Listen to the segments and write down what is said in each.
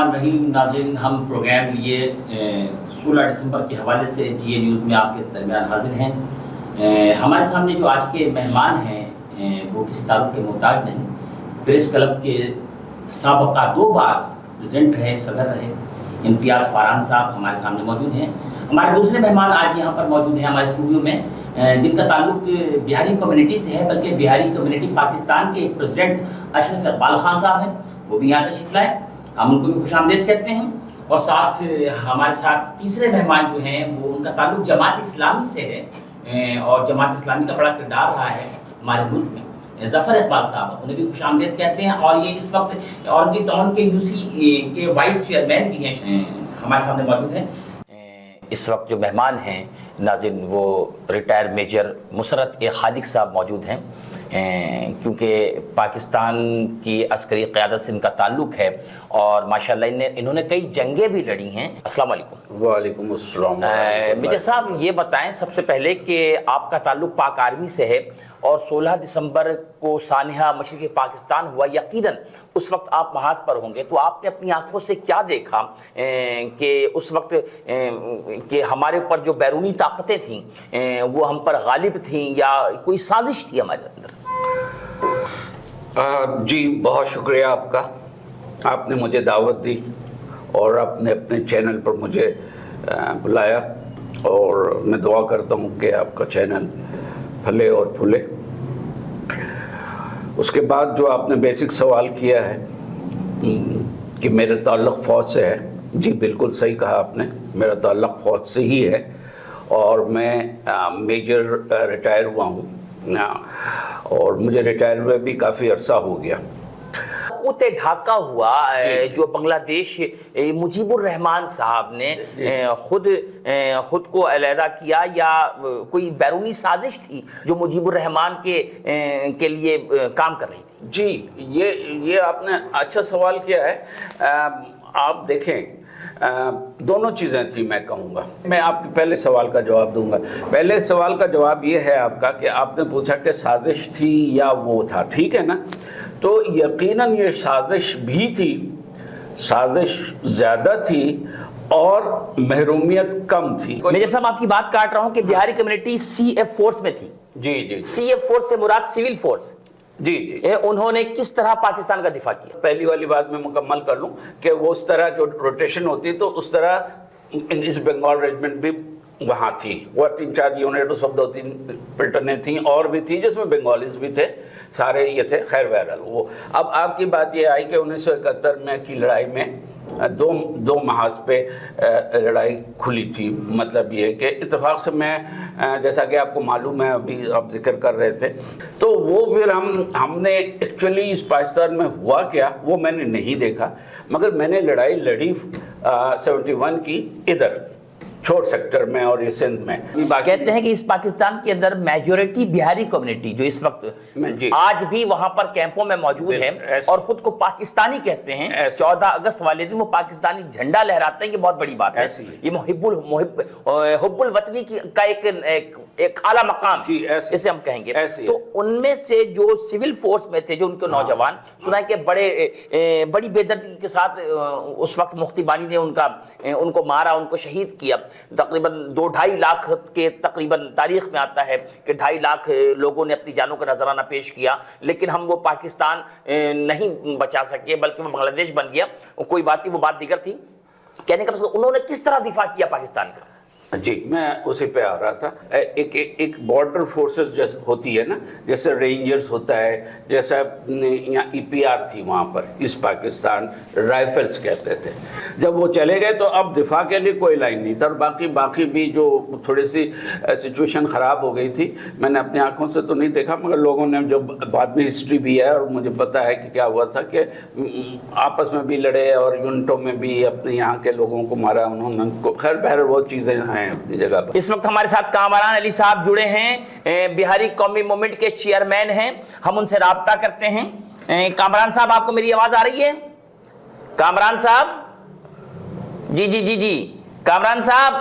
الرحمن الرحیم ناظرین، ہم پروگرام لیے 16 دسمبر کے حوالے سے جی اے نیوز میں آپ کے درمیان حاضر ہیں۔ ہمارے سامنے جو آج کے مہمان ہیں وہ کسی تعارف کے محتاج نہیں، پریس کلب کے سابقہ 2 بار پریزیڈنٹ رہے، صدر رہے، امتیاز فاران صاحب ہمارے سامنے موجود ہیں۔ ہمارے دوسرے مہمان آج یہاں پر موجود ہیں ہمارے اسٹوڈیو میں، جن کا تعلق بہاری کمیونٹی سے ہے، بلکہ بہاری کمیونٹی پاکستان کے پریزیڈنٹ اشرف اقبال خان صاحب ہیں، وہ بھی یہاں تشریف لائے، ہم ان کو بھی خوش آمدید کہتے ہیں۔ اور ساتھ ہمارے ساتھ تیسرے مہمان جو ہیں وہ ان کا تعلق جماعت اسلامی سے ہے، اور جماعت اسلامی کا بڑا کردار رہا ہے ہمارے ملک میں، ظفر اقبال صاحب، انہیں بھی خوش آمدید کہتے ہیں۔ اور یہ اس وقت اورنگی ٹاؤن کے یو سی کے وائس چیئرمین بھی ہیں، ہمارے سامنے موجود ہیں۔ اس وقت جو مہمان ہیں ناظرین وہ ریٹائر میجر مسرت خالق صاحب موجود ہیں، کیونکہ پاکستان کی عسکری قیادت سے ان کا تعلق ہے اور ماشاءاللہ انہوں نے کئی جنگیں بھی لڑی ہیں۔ السلام علیکم۔ وعلیکم السلام۔ میجر صاحب یہ بتائیں سب سے پہلے کہ آپ کا تعلق پاک آرمی سے ہے، اور 16 دسمبر کو سانحہ مشرقی پاکستان ہوا، یقیناً اس وقت آپ محاذ پر ہوں گے، تو آپ نے اپنی آنکھوں سے کیا دیکھا کہ اس وقت کہ ہمارے اوپر جو بیرونی طاقتیں تھیں وہ ہم پر غالب تھیں یا کوئی سازش تھی ہمارے اندر؟ جی بہت شکریہ آپ کا، آپ نے مجھے دعوت دی اور آپ نے اپنے چینل پر مجھے بلایا، اور میں دعا کرتا ہوں کہ آپ کا چینل پھلے اور پھولے۔ اس کے بعد جو آپ نے بیسک سوال کیا ہے کہ میرا تعلق فوج سے ہے، جی بالکل صحیح کہا آپ نے، میرا تعلق فوج سے ہی ہے، اور میں میجر ریٹائر ہوا ہوں، اور مجھے ریٹائر ہوئے بھی کافی عرصہ ہو گیا۔ ڈھاکہ ہوا جو بنگلہ دیش مجیب الرحمان صاحب نے خود کو علیحدہ کیا، یا کوئی بیرونی سازش تھی جو مجیب الرحمان کے لیے کام کر رہی تھی؟ جی یہ آپ نے اچھا سوال کیا ہے۔ آپ دیکھیں دونوں چیزیں تھیں، میں کہوں گا، میں آپ کے پہلے سوال کا جواب دوں گا۔ پہلے سوال کا جواب یہ ہے آپ کا کہ آپ نے پوچھا کہ سازش تھی یا وہ تھا، ٹھیک ہے نا؟ تو یقیناً یہ سازش بھی تھی، سازش زیادہ تھی اور محرومیت کم تھی۔ میجر صاحب آپ کی بات کاٹ رہا ہوں کہ Bihari community C F force میں تھی۔ جی سی ایف فورس سے مراد سول فورس۔ جی انہوں نے کس طرح پاکستان کا دفاع کیا؟ پہلی والی بات میں مکمل کر لوں کہ وہ اس طرح جو روٹیشن ہوتی تو اس طرح ایسٹ بنگال ریجمنٹ بھی وہاں تھی، وہ 3-4 یونٹ، اس وقت 2-3 پلٹنیں تھیں اور بھی تھی جس میں بنگالیز بھی تھے، سارے یہ تھے، خیر بہرحال وہ۔ اب آپ کی بات یہ آئی کہ 1971 میں کی لڑائی میں دو محاذ پہ لڑائی کھلی تھی، مطلب یہ کہ اتفاق سے میں جیسا کہ آپ کو معلوم ہے، ابھی آپ ذکر کر رہے تھے، تو وہ پھر ہم نے ایکچولی اس پاکستان میں ہوا کیا وہ میں نے نہیں دیکھا، مگر میں نے لڑائی لڑی 71 کی ادھر چھوٹ سیکٹر میں اور یہ سندھ میں۔ کہتے ہیں کہ اس پاکستان کے اندر میجورٹی بہاری کمیونٹی جو اس وقت آج بھی وہاں پر کیمپوں میں موجود ہے اور خود کو پاکستانی کہتے ہیں، 14 اگست والے دن وہ پاکستانی جھنڈا لہراتے ہیں، یہ بہت بڑی بات ہے، یہ حب الوطنی کا ایک اعلیٰ مقام جسے ہم کہیں گے۔ تو ان میں سے جو سول فورس میں تھے، جو ان کے نوجوان، سنا ہے کہ بڑی بے دردی کے ساتھ اس وقت مفتی بانی نے ان کو مارا، ان کو شہید کیا۔ تقریباً 2-2.5 لاکھ کے تقریباً تاریخ میں آتا ہے کہ 2.5 لاکھ لوگوں نے اپنی جانوں کا نذرانہ پیش کیا، لیکن ہم وہ پاکستان نہیں بچا سکے، بلکہ وہ بنگلہ دیش بن گیا۔ کوئی بات نہیں، وہ بات دیگر تھی۔ کہنے کا مطلب انہوں نے کس طرح دفاع کیا پاکستان کا؟ جی میں اسی پہ آ رہا تھا۔ ایک بارڈر فورسز جیسے ہوتی ہے نا، جیسے رینجرز ہوتا ہے، جیسا یہاں ای پی آر تھی وہاں پر، اس پاکستان رائفلز کہتے تھے۔ جب وہ چلے گئے تو اب دفاع کے لیے کوئی لائن نہیں تھا، اور باقی بھی جو تھوڑی سی سچویشن خراب ہو گئی تھی، میں نے اپنی آنکھوں سے تو نہیں دیکھا، مگر لوگوں نے جو بعد میں ہسٹری بھی ہے اور مجھے پتا ہے کہ کیا ہوا تھا، کہ آپس میں بھی لڑے اور یونٹوں میں بھی اپنے یہاں کے لوگوں کو مارا انہوں نے، خیر بہر وہ چیزیں ہیں اپنی جگہ پر۔ اس وقت ہمارے ساتھ کامران علی صاحب جڑے ہیں، بہاری قومی موومنٹ کے چیئرمین ہیں، ہم ان سے رابطہ کرتے ہیں۔ کامران صاحب آپ کو میری آواز آ رہی ہے؟ کامران صاحب جی کامران صاحب،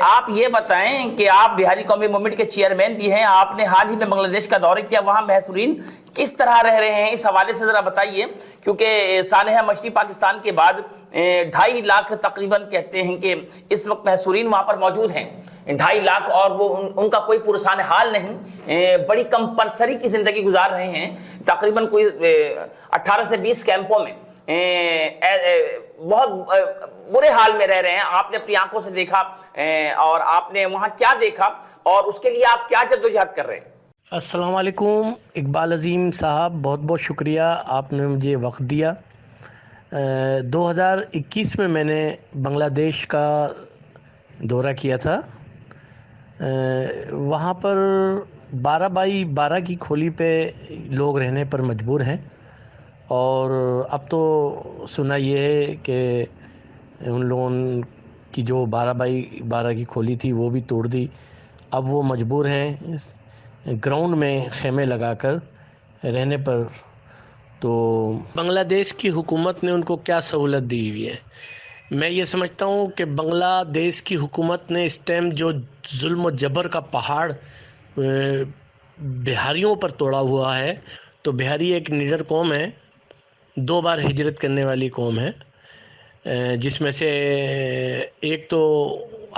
آپ یہ بتائیں کہ آپ بہاری قومی موومنٹ کے چیئرمین بھی ہیں، آپ نے حال ہی میں بنگلہ دیش کا دورہ کیا، وہاں محصورین کس طرح رہ رہے ہیں، اس حوالے سے ذرا بتائیے، کیونکہ سانحہ مشرقی پاکستان کے بعد 2.5 لاکھ تقریباً کہتے ہیں کہ اس وقت محصورین وہاں پر موجود ہیں، 2.5 لاکھ، اور وہ ان کا کوئی پرسان حال نہیں، بڑی کمپلسری کی زندگی گزار رہے ہیں، تقریباً کوئی 18 سے 20 کیمپوں میں بہت برے حال میں رہ رہے ہیں۔ آپ نے اپنی آنکھوں سے دیکھا، اور آپ نے وہاں کیا دیکھا اور اس کے لیے آپ کیا جدوجہد کر رہے ہیں؟ السلام علیکم اقبال عظیم صاحب، بہت بہت شکریہ، آپ نے مجھے وقت دیا۔ 2021 میں نے بنگلہ دیش کا دورہ کیا تھا۔ وہاں پر 12x12 کی کھولی پہ لوگ رہنے پر مجبور ہیں، اور اب تو سنا یہ ہے کہ ان لوگوں کی جو 12x12 کی کھولی تھی وہ بھی توڑ دی، اب وہ مجبور ہیں گراؤنڈ میں خیمے لگا کر رہنے پر۔ تو بنگلہ دیش کی حکومت نے ان کو کیا سہولت دی ہوئی ہے؟ میں یہ سمجھتا ہوں کہ بنگلہ دیش کی حکومت نے اس ٹائم جو ظلم و جبر کا پہاڑ بہاریوں پر توڑا ہوا ہے، تو بہاری ایک نڈر قوم ہے، 2 بار ہجرت کرنے والی قوم ہے، جس میں سے ایک تو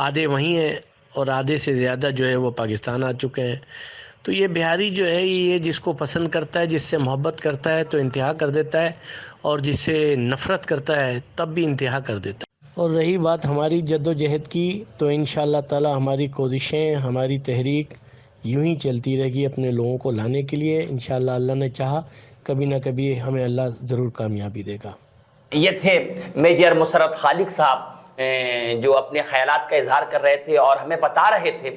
آدھے وہیں ہیں اور آدھے سے زیادہ جو ہے وہ پاکستان آ چکے ہیں۔ تو یہ بہاری جو ہے یہ جس کو پسند کرتا ہے، جس سے محبت کرتا ہے تو انتہا کر دیتا ہے، اور جس سے نفرت کرتا ہے تب بھی انتہا کر دیتا ہے۔ اور رہی بات ہماری جد و جہد کی، تو انشاءاللہ تعالی ہماری کوششیں، ہماری تحریک یوں ہی چلتی رہے گی اپنے لوگوں کو لانے کے لیے۔ انشاءاللہ اللہ نے چاہا کبھی نہ کبھی ہمیں اللہ ضرور کامیابی دے گا۔ یہ تھے میجر مسرت خالق صاحب، جو اپنے خیالات کا اظہار کر رہے تھے اور ہمیں بتا رہے تھے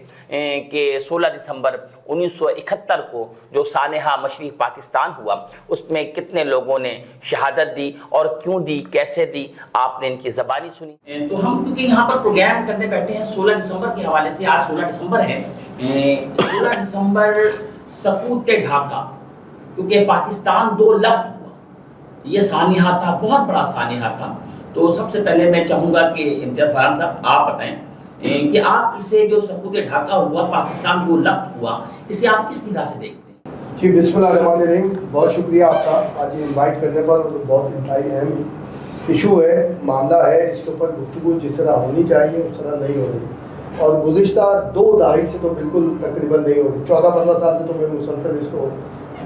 کہ 16 دسمبر 1971 کو جو سانحہ مشرقی پاکستان ہوا، اس میں کتنے لوگوں نے شہادت دی اور کیوں دی، کیسے دی، آپ نے ان کی زبانی سنی۔ تو ہم کیونکہ یہاں پر پروگرام کرنے بیٹھے ہیں 16 دسمبر کے حوالے سے، آج 16 دسمبر ہے، 16 دسمبر سقوط ڈھاکہ، کیونکہ پاکستان 2 لخت ہوا، یہ سانحہ تھا، بہت بڑا سانحہ تھا۔ تو سب سے پہلے میں چاہوں گا کہ امتیاز فرحان صاحب آپ بتائیں کہ آپ اسے جو سقوط ڈھاکہ ہوا، پاکستان 2 لخت ہوا، اسے آپ کس نگاہ سے دیکھتے ہیں؟ جی بسم اللہ الرحمن الرحیم، بہت شکریہ آپ کا آج یہ انوائٹ کرنے پر۔ بہت انتہائی اہم ایشو ہے، معاملہ ہے، اس کے اوپر گفتگو جس طرح ہونی چاہیے اس طرح نہیں ہو رہی، اور گزشتہ 2 دہائی سے تو بالکل تقریباً نہیں ہو رہی، 14-15 سال سے تو میں مسلسل اس کو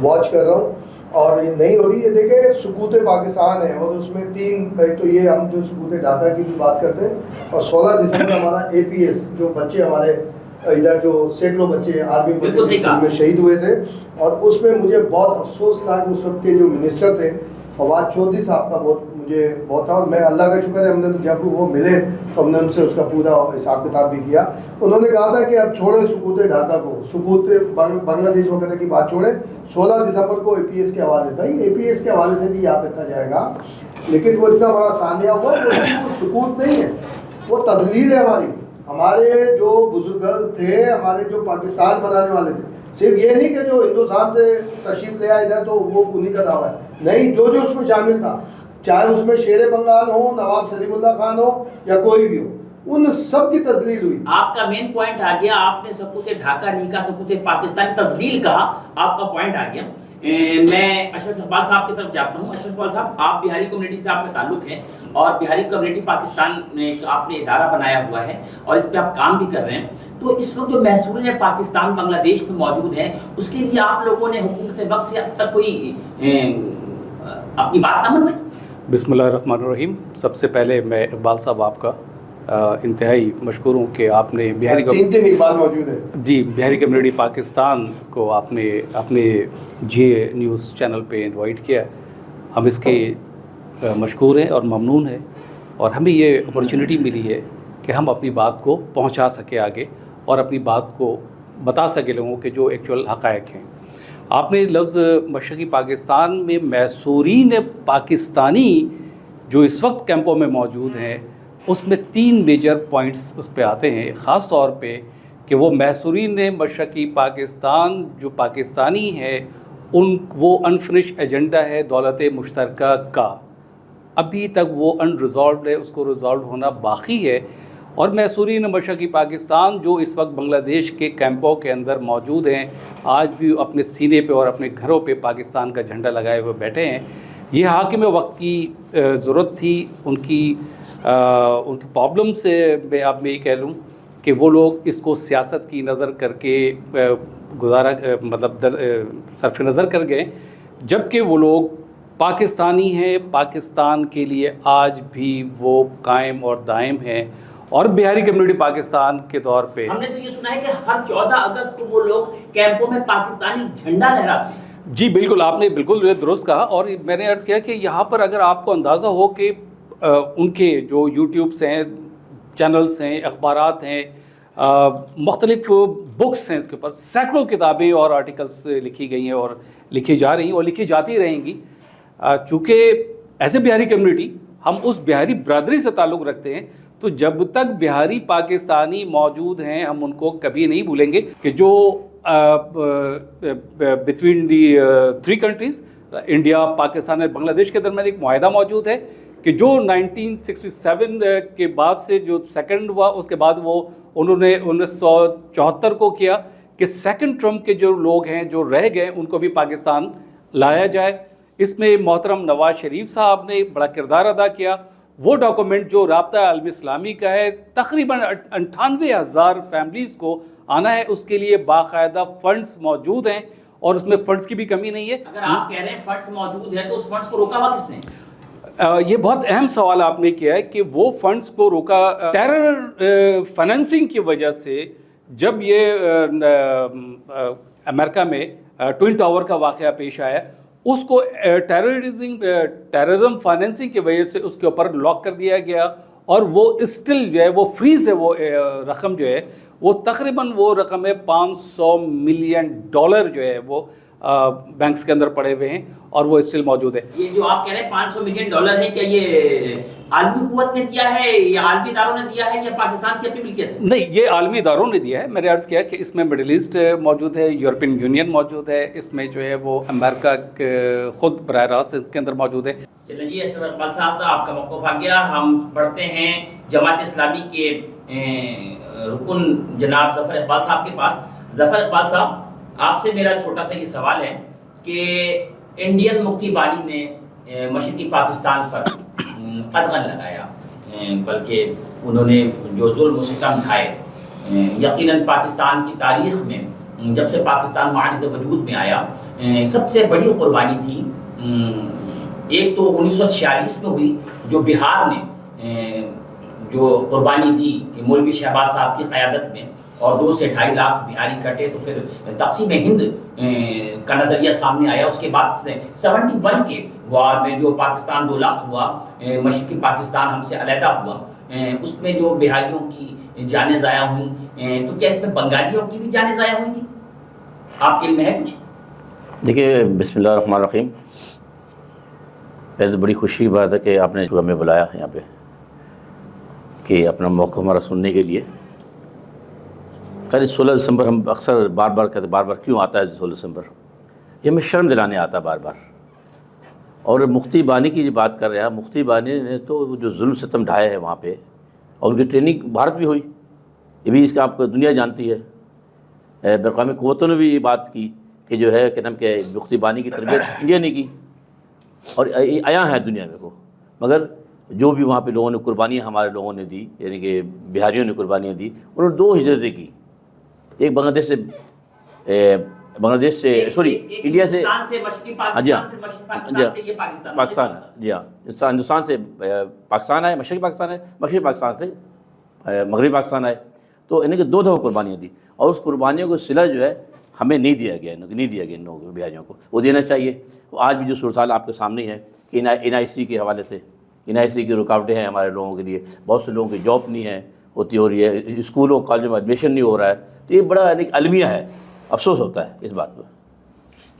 واچ کر رہا ہوں اور یہ نہیں ہو رہی ہے۔ دیکھیں سقوط پاکستان ہے، اور اس میں 3، ایک تو یہ ہم جو سقوط ڈھاکہ کی بھی بات کرتے ہیں، اور 16 دسمبر ہمارا APS جو بچے ہمارے ادھر جو سینکڑوں بچے آرمی میں شہید ہوئے تھے، اور اس میں مجھے بہت افسوسناک اس وقت کے جو منسٹر تھے فواد چودھری صاحب کا مجھے بہت تھا، اور میں اللہ کا شکر ہے ہم نے جب وہ ملے تو ہم نے ان سے اس کا پورا حساب کتاب بھی کیا۔ انہوں نے کہا تھا کہ اب چھوڑیں سقوط ڈھاکہ کو، سقوط بنگلہ دیش وغیرہ کی بات چھوڑیں، 16 دسمبر کو APS کے حوالے، بھائی APS کے حوالے سے بھی یاد رکھا جائے گا، لیکن وہ اتنا بڑا سانحہ ہوا، وہ سقوط نہیں ہے، وہ تذلیل ہے ہمارے جو بزرگ تھے، ہمارے جو پاکستان بنانے والے تھے، صرف یہ نہیں کہ جو ہندوستان سے تشریف لے آئے ادھر تو وہ انہی کا دعویٰ ہے، نہیں، جو اس میں شامل تھا، چاہے اس میں شیر بنگال ہو، نواب سلیم اللہ خان ہو یا کوئی بھی ہو، ان سب کی تذلیل ہوئی۔ آپ کا مین پوائنٹ آ گیا، آپ نے سقوط ڈھاکہ نہیں کہا، سقوط پاکستان تذلیل کہا، آپ کا پوائنٹ آ گیا۔ میں اشرف اقبال صاحب کی طرف جاتا ہوں۔ اشرف اقبال صاحب، آپ بہاری کمیونٹی سے آپ کا تعلق ہے، اور بہاری کمیونٹی پاکستان میں آپ نے ادارہ بنایا ہوا ہے اور اس پہ آپ کام بھی کر رہے ہیں، تو اس وقت جو محصورین پاکستان بنگلہ دیش میں موجود ہیں، اس کے لیے آپ لوگوں نے حکومت وقت سے اب تک کوئی اپنی بات نہ منوائی؟ بسم اللہ الرحمن الرحیم، سب سے پہلے میں اقبال صاحب آپ کا انتہائی مشکور ہوں کہ آپ نے بہاری اقبال موجود ہے جی بہاری کمیونٹی پاکستان کو آپ نے اپنے جے نیوز چینل پہ انوائٹ کیا۔ ہم اس کے مشکور ہیں اور ممنون ہیں، اور ہمیں یہ اپرچونٹی ملی ہے کہ ہم اپنی بات کو پہنچا سکے آگے اور اپنی بات کو بتا سکے لوگوں کے جو ایکچوئل حقائق ہیں۔ آپ نے لفظ مشرقی پاکستان میں محصورین پاکستانی جو اس وقت کیمپوں میں موجود ہیں، اس میں 3 میجر پوائنٹس اس پہ آتے ہیں، خاص طور پہ کہ وہ محصورین مشرقی پاکستان جو پاکستانی ہے، وہ انفنش ایجنڈا ہے دولت مشترکہ کا، ابھی تک وہ ان ریزالوڈ ہے، اس کو ریزالو ہونا باقی ہے، اور محصورین مشرقی پاکستان جو اس وقت بنگلہ دیش کے کیمپوں کے اندر موجود ہیں، آج بھی اپنے سینے پہ اور اپنے گھروں پہ پاکستان کا جھنڈا لگائے ہوئے بیٹھے ہیں، یہ حاکم وقت کی ضرورت تھی. ان کی پرابلم سے میں یہ کہہ لوں کہ وہ لوگ اس کو سیاست کی نظر کر کے صرف نظر کر گئے، جبکہ وہ لوگ پاکستانی ہیں، پاکستان کے لیے آج بھی وہ قائم اور دائم ہیں. اور بہاری کمیونٹی پاکستان کے طور پہ ہم نے تو یہ سنا ہے کہ ہر 14 اگست کو وہ لوگ کیمپوں میں پاکستانی جھنڈا لہراتے ہیں. جی بالکل، آپ نے بالکل درست کہا. اور میں نے عرض کیا کہ یہاں پر اگر آپ کو اندازہ ہو کہ ان کے جو یوٹیوبس ہیں، چینلز ہیں، اخبارات ہیں، مختلف بکس ہیں، اس کے اوپر سینکڑوں کتابیں اور آرٹیکلس لکھی گئی ہیں اور لکھی جا رہی ہیں اور لکھی جاتی رہیں گی. چونکہ ایسے بہاری کمیونٹی ہم اس بہاری برادری سے تعلق رکھتے ہیں، تو جب تک بہاری پاکستانی موجود ہیں ہم ان کو کبھی نہیں بھولیں گے کہ جو between the 3 countries India, Pakistan اور بنگلہ دیش کے درمیان ایک معاہدہ موجود ہے کہ جو 1967 کے بعد سے جو سیکنڈ ہوا، اس کے بعد وہ انہوں نے 1974 کو کیا کہ سیکنڈ ٹرم کے جو لوگ ہیں جو رہ گئے ان کو بھی پاکستان لایا جائے. اس میں محترم نواز شریف صاحب نے بڑا کردار ادا کیا. وہ ڈاکومنٹ جو رابطہ عالم اسلامی کا ہے، تقریباً 98,000 فیملیز کو آنا ہے، اس کے لیے باقاعدہ فنڈز موجود ہیں اور اس میں فنڈز کی بھی کمی نہیں ہے. اگر آپ کہہ رہے ہیں فنڈز موجود ہے تو اس فنڈز کو روکا ہوا کس نے؟ یہ بہت اہم سوال آپ نے کیا ہے کہ وہ فنڈز کو روکا ٹیرر فائننسنگ کی وجہ سے. جب یہ امریکہ میں ٹوئن ٹاور کا واقعہ پیش آیا، اس کو ٹیررزم فائننسنگ کی وجہ سے اس کے اوپر لاک کر دیا گیا اور وہ اسٹل جو ہے وہ فریز ہے، وہ رقم جو ہے وہ تقریباً وہ رقم ہے $500 ملین جو ہے وہ بینکس کے اندر پڑے ہوئے ہیں اور وہ اسٹل موجود ہے. یہ جو آپ کہہ رہے ہیں $500 ملین ہے، کیا یہ عالمی قوت نے دیا ہے یا عالمی اداروں نے دیا ہے یا پاکستان کی اپنی ملکیت ہے؟ نہیں، یہ عالمی اداروں نے دیا ہے. میں نے عرض کیا کہ اس میں مڈل ایسٹ موجود ہے، یورپین یونین موجود ہے، اس میں جو ہے وہ امریکہ خود براہ راست اس کے اندر موجود ہے. چلیں جی، اشرف اقبال صاحب کا آپ کا موقف آ گیا. ہم پڑھتے ہیں جماعت اسلامی کے رکن جناب ظفر اقبال صاحب کے پاس. ظفر اقبال صاحب، آپ سے میرا چھوٹا سا یہ سوال ہے کہ انڈین مکتی بانی نے مشرقی پاکستان پر قدغن لگایا، بلکہ انہوں نے جو ظلم و ستم ڈھائے، یقیناً پاکستان کی تاریخ میں جب سے پاکستان معاہدے وجود میں آیا سب سے بڑی قربانی تھی. ایک تو 1946 میں ہوئی جو بہار نے جو قربانی دی کہ مولوی شہباز صاحب کی قیادت میں، اور 2 سے 2.5 لاکھ بہاری کٹے. تو پھر تقسیم ہند کا نظریہ سامنے آیا. اس کے بعد 71 کے وار میں جو پاکستان 2 لاکھ ہوا، مشرقی پاکستان ہم سے علیحدہ ہوا، اس میں جو بہاریوں کی جانیں ضائع ہوئیں، تو کیا اس میں بنگالیوں کی بھی جانیں ضائع ہوئی تھیں؟ آپ کے علم میں ہے کچھ؟ دیکھیے، بسم اللہ الرحمن الرحیم. پہلے تو بڑی خوشی کی بات ہے کہ آپ نے ہمیں بلایا یہاں پہ کہ اپنا موقع ہمارا سننے کے لیے. خیر 16 دسمبر ہم اکثر بار بار کہتے بار کیوں آتا ہے 16 دسمبر؟ یہ ہمیں شرم دلانے آتا بار بار. اور مفتی بانی کی جو بات کر رہے ہیں، مفتی بانی نے تو جو ظلم ستم ڈھائے ہیں وہاں پہ، اور ان کی ٹریننگ بھارت بھی ہوئی، یہ بھی اس کا آپ کو دنیا جانتی ہے. بین الاقوامی قوتوں نے بھی یہ بات کی کہ جو ہے کہ کہ مفتی بانی کی تربیت انڈیا نے کی اور آیا ہے دنیا میں وہ. مگر جو بھی وہاں پہ لوگوں نے قربانیاں ہمارے لوگوں نے دی، یعنی کہ بہاریوں نے قربانیاں دی، انہوں نے 2 ہجرتیں کی. ایک بنگلہ دیش سے سوری انڈیا سے، جی ہاں پاکستان، جی ہاں ہندوستان سے پاکستان آئے، مشرقی پاکستان ہے، مشرقی پاکستان سے مغربی پاکستان آئے. تو انہیں کہ 2 دفعہ قربانیاں دی، اور اس قربانیوں کو صلہ جو ہے ہمیں نہیں دیا گیا ان لوگوں کو، بہاریوں کو. وہ دینا چاہیے. آج بھی جو صورتحال آپ کے سامنے ہے کہ NIC کے حوالے سے، NIC کی رکاوٹیں ہیں ہمارے لوگوں کے لیے. بہت سے لوگوں کی جاب نہیں ہے، ہوتی ہو رہی ہے، اسکولوں کالجوں میں ایڈمیشن نہیں ہو رہا ہے. تو یہ بڑا ایک المیہ ہے، افسوس ہوتا ہے اس بات پر.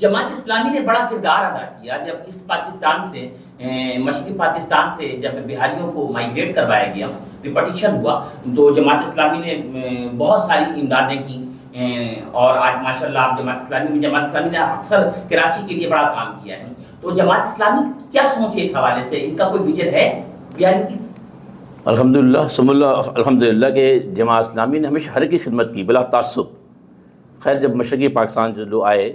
جماعت اسلامی نے بڑا کردار ادا کیا جب اس پاکستان سے، مشرقی پاکستان سے جب بہاریوں کو مائیگریٹ کروایا گیا، ریپٹیشن ہوا، تو جماعت اسلامی نے بہت ساری امدادیں کی. اور آج ماشاءاللہ آپ جماعت اسلامی نے اکثر کراچی کے لیے بڑا کام کیا ہے. تو جماعت اسلامی کیا سوچ ہے اس حوالے سے؟ ان کا کوئی ویژن ہے بہاریوں کی؟ الحمدللہ ثم اللہ الحمدللہ کہ جماعت اسلامی نے ہمیشہ ہر کی خدمت کی بلا تعصب. خیر جب مشرقی پاکستان جو لوگ آئے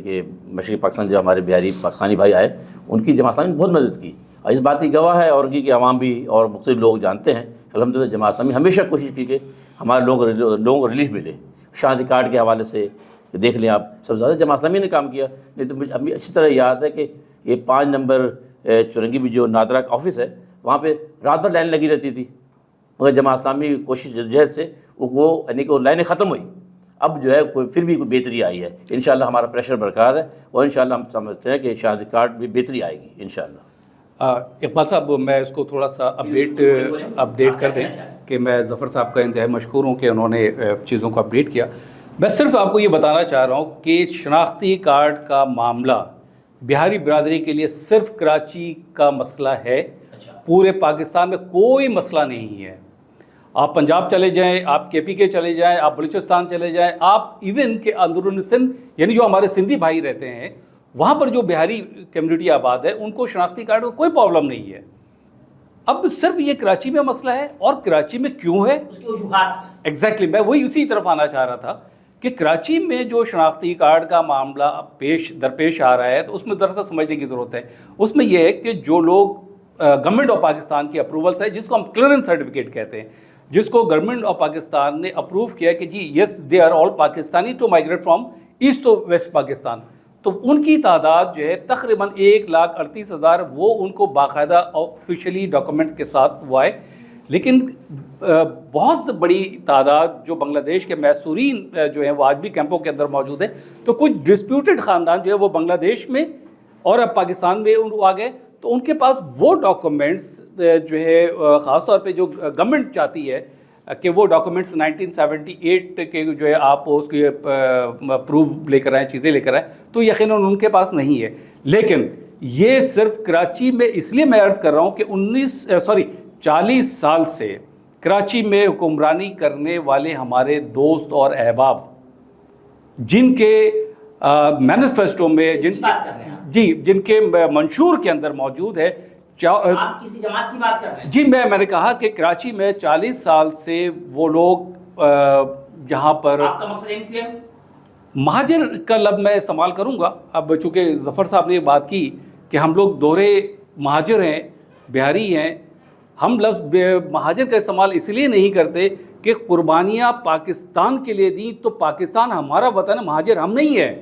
کہ مشرقی پاکستان جو ہمارے بہاری پاکستانی بھائی آئے, ان کی جماعت اسلامی نے بہت مدد کی, اور اس بات کی گواہ ہے, اور ان کی عوام بھی اور مختلف لوگ جانتے ہیں. الحمدللہ جماعت اسلامی ہمیشہ کوشش کی کہ ہمارے لوگوں کو ریلیف ملے. شہادی کارڈ کے حوالے سے دیکھ لیں آپ, سب سے زیادہ جماعت اسلامی نے کام کیا. نہیں تو مجھے ابھی اچھی طرح یاد ہے کہ یہ 5 نمبر چورنگی میں جو نادرا کا آفس ہے, وہاں پہ رات بھر لائن لگی رہتی تھی, مگر جماعت اسلامی کی کوشش جہد سے وہ یعنی کہ لائنیں ختم ہوئی. اب جو ہے پھر بھی کوئی بہتری آئی ہے. انشاءاللہ ہمارا پریشر برقرار ہے, اور انشاءاللہ ہم سمجھتے ہیں کہ شہادی کارڈ بھی بہتری آئے گی انشاءاللہ. اقبال صاحب, میں اس کو تھوڑا سا اپڈیٹ کر دیں کہ میں ظفر صاحب کا انتہائی مشکور ہوں کہ انہوں نے چیزوں کو اپڈیٹ کیا. میں صرف آپ کو یہ بتانا چاہ رہا ہوں کہ شناختی کارڈ کا معاملہ بہاری برادری کے لیے صرف کراچی کا مسئلہ ہے, پورے پاکستان میں کوئی مسئلہ نہیں ہے. آپ پنجاب چلے جائیں, آپ کے پی کے چلے جائیں, آپ بلوچستان چلے جائیں, آپ ایون کہ اندرون سندھ یعنی جو ہمارے سندھی بھائی رہتے ہیں وہاں پر جو بہاری کمیونٹی آباد ہے ان کو شناختی کارڈ کا کوئی پرابلم نہیں ہے. اب صرف یہ کراچی میں مسئلہ ہے, اور کراچی میں کیوں ہے اس کی وجوہات. ایگزیکٹلی میں وہی اسی طرف آنا چاہ رہا تھا کہ کراچی میں جو شناختی کارڈ کا معاملہ درپیش آ رہا ہے تو اس میں دراصل سمجھنے کی ضرورت ہے. اس میں یہ ہے کہ جو لوگ گورنمنٹ آف پاکستان کی اپروولس ہے, جس کو ہم کلیئرنس سرٹیفکیٹ کہتے ہیں, جس کو گورنمنٹ آف پاکستان نے اپروو کیا کہ جی yes they are all Pakistani to migrate from east to west Pakistan, تو ان کی تعداد جو ہے تقریباً 1,38,000 وہ ان کو باقاعدہ آفیشلی ڈاکومنٹس کے ساتھ ہوا ہے. لیکن بہت بڑی تعداد جو بنگلہ دیش کے محصورین جو ہیں وہ آج بھی کیمپوں کے اندر موجود ہیں. تو کچھ ڈسپیوٹڈ خاندان جو ہے وہ بنگلہ دیش میں اور اب پاکستان میں آ گئے, تو ان کے پاس وہ ڈاکومنٹس جو ہے خاص طور پہ جو گورنمنٹ چاہتی ہے کہ وہ ڈاکومنٹس 1978 کے جو ہے آپ اس کی پروف لے کر آئیں, چیزیں لے کر آئیں, تو یقیناً ان کے پاس نہیں ہے. لیکن یہ صرف کراچی میں اس لیے میں عرض کر رہا ہوں کہ 40 سال سے کراچی میں حکمرانی کرنے والے ہمارے دوست اور احباب جن کے مینیفیسٹو میں جن کے منشور کے اندر موجود ہے. آپ کسی جماعت کی بات کر رہے ہیں؟ جی میں نے کہا کہ کراچی میں 40 سال سے وہ لوگ جہاں پر آپ کا مقصد کیا ہے؟ مہاجر کا لفظ میں استعمال کروں گا. اب چونکہ ظفر صاحب نے یہ بات کی کہ ہم لوگ دورے مہاجر ہیں, بہاری ہیں, ہم لفظ مہاجر کا استعمال اس لیے نہیں کرتے کہ قربانیاں پاکستان کے لیے دیں, تو پاکستان ہمارا وطن ہے, مہاجر ہم نہیں ہیں,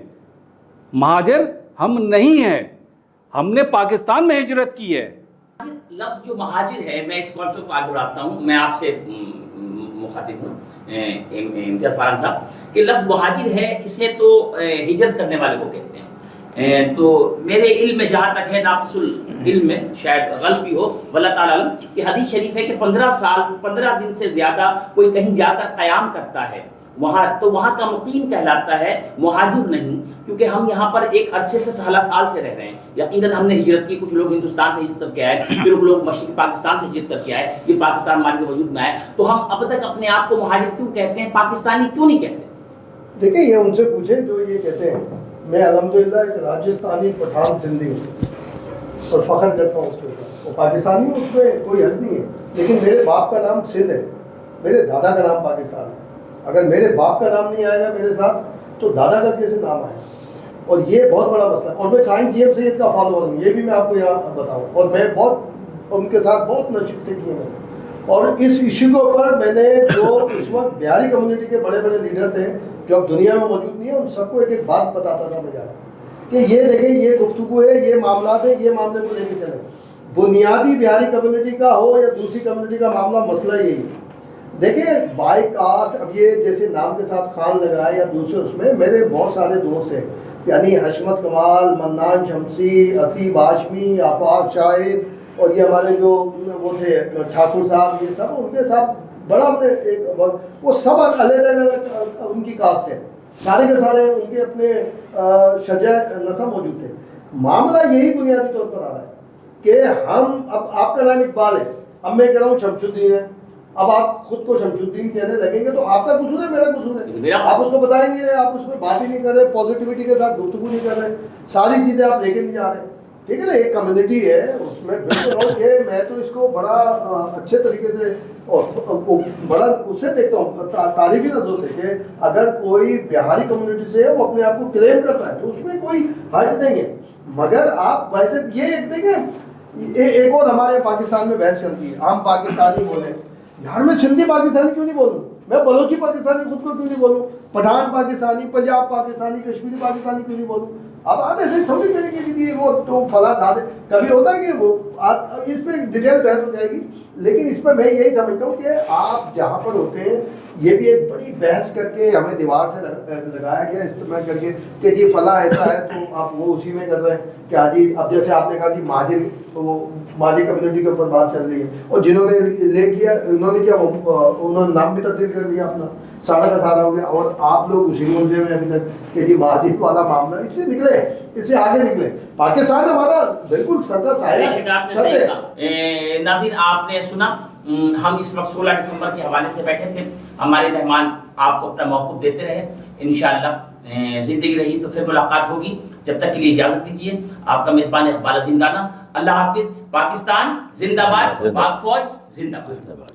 مہاجر ہم نہیں ہیں, ہم نے پاکستان میں ہجرت کی ہے. لفظ جو مہاجر ہے, میں اس کانسیپٹ کو آگے بڑھاتا ہوں, میں آپ سے مخاطب ہوں امتیاز فاران صاحب, کہ لفظ مہاجر ہے اسے تو ہجرت کرنے والے کو کہتے ہیں. تو میرے علم میں جہاں تک ہے, ناقص العلم میں شاید غلطی ہو, واللہ تعالیٰ علم, کہ حدیث شریف ہے کہ 15 دن سے زیادہ کوئی کہیں جا کر قیام کرتا ہے وہاں, تو وہاں کا مقیم کہلاتا ہے, مہاجر نہیں, کیونکہ ہم یہاں پر ایک عرصے سے 16 سال سے رہ رہے ہیں. یقیناً ہم نے ہجرت کی, کچھ لوگ ہندوستان سے ہجرت کر کے آئے, پھر لوگ مشرقی پاکستان سے ہجرت کر کے آئے, یہ پاکستان ہمارے وجود میں آئے, تو ہم اب تک اپنے آپ کو مہاجر کیوں کہتے ہیں, پاکستانی کیوں نہیں کہتے؟ دیکھیں یہ ان سے پوچھیں جو یہ کہتے ہیں. میں الحمدللہ ایک راجستھانی پٹھان سندھی ہوں اور فخر کرتا ہوں اس کے اوپر, اور پاکستانی ہوں, اس میں کوئی حرج نہیں ہے. لیکن میرے باپ کا نام سندھ ہے, میرے دادا کا نام پاکستان ہے. اگر میرے باپ کا نام نہیں آئے گا میرے ساتھ تو دادا کا کیسے نام آئے گا؟ اور یہ بہت بڑا مسئلہ ہے. اور میں چاہیں جی ایم سید کا فالوور ہوں, یہ بھی میں آپ کو یہاں بتاؤں, اور میں بہت ان کے ساتھ بہت نشست سے کیے ہیں. اور اس ایشو کے اوپر میں نے جو اس وقت بہاری کمیونٹی کے بڑے بڑے لیڈر تھے جو اب دنیا میں موجود نہیں ہیں, ان سب کو ایک ایک بات بتاتا تھا میں جا کہ یہ دیکھیں یہ گفتگو ہے, یہ معاملات ہیں, یہ معاملے کو لے کے چلیں. بنیادی بہاری کمیونٹی کا ہو یا دوسری کمیونٹی کا معاملہ, مسئلہ یہی ہے. دیکھیں بائی کاسٹ, اب یہ جیسے نام کے ساتھ خان لگا ہے یا دوسرے, اس میں میرے بہت سارے دوست ہیں, یعنی حشمت کمال, منان شمسی, اسیب ہاشمی, آفاق شاہد, اور یہ ہمارے جو وہ تھے ٹھاکر صاحب, یہ سب ان کے ساتھ بڑا ایک وہ سب علیحدہ علیحدہ ان کی کاسٹ ہے, سارے کے سارے ان کے اپنے شجاع نسب موجود تھے. معاملہ یہی بنیادی طور پر آ رہا ہے کہ ہم, اب آپ کا نام اقبال ہے, اب میں کہہ رہا ہوں شمس الدین ہے, اب آپ خود کو شمس الدین کہنے لگیں گے تو آپ کا قصور ہے, میرا قصور ہے. آپ اس کو بتائیں گے, آپ اس میں بات ہی نہیں کر رہے, پازیٹیوٹی کے ساتھ گفتگو نہیں کر رہے, ساری چیزیں آپ لے کے نہیں جا رہے. ٹھیک ہے نا, ایک کمیونٹی ہے اس میں بالکل. یہ میں تو اس کو بڑا اچھے طریقے سے اور بڑا اس سے دیکھتا ہوں تعریفی نظروں سے کہ اگر کوئی بہاری کمیونٹی سے ہے وہ اپنے آپ کو کلیم کرتا ہے تو اس میں کوئی حرج نہیں ہے. مگر آپ ویسے یہ ایک دیکھیں, ایک اور ہمارے پاکستان میں بحث چلتی ہے, ہم پاکستانی بولیں, یار میں سندھی پاکستانی کیوں نہیں بولوں, میں بلوچی پاکستانی خود کو کیوں نہیں بولوں, پٹھان پاکستانی, پنجاب پاکستانی, کشمیری پاکستانی کیوں نہیں بولوں. اب آپ ایسے تھوڑی کریں گے کہ وہ تو فلاں دادے, کبھی ہوتا ہے کہ وہ اس پہ ڈیٹیل بحث ہو جائے گی. لیکن اس پہ میں یہی سمجھتا ہوں کہ آپ جہاں پر ہوتے ہیں یہ بھی ایک بڑی بحث کر کے ہمیں دیوار سے لگایا گیا استعمال کر کے کہ جی فلاں ایسا ہے تو آپ وہ اسی میں کر رہے ہیں کہ ہاں جی. اب جیسے آپ نے کہا جی ماجی کمیونٹی کے اوپر بات چل رہی ہے, اور جنہوں نے لے کیا انہوں نے کیا انہوں نے نام بھی تبدیل کر دیا اپنا, سارا کا سارا ہو گیا, اور آپ لوگ اسی الجھے میں ابھی تک کہ جی ماجی والا معاملہ. اس سے نکلے, اس سے آگے نکلے. پاکستان ہمارا بالکل سر کا سایہ ہے. ناظرین آپ نے سنا, ہم اس وقت 16 دسمبر کے حوالے سے بیٹھے تھے. ہمارے مہمان آپ کو اپنا موقف دیتے رہے. انشاءاللہ زندگی رہی تو پھر ملاقات ہوگی. جب تک کے لیے اجازت دیجیے. آپ کا میزبان اقبال عظیم دانا. اللہ حافظ. پاکستان زندہ باد, پاک فوج زندہ باد.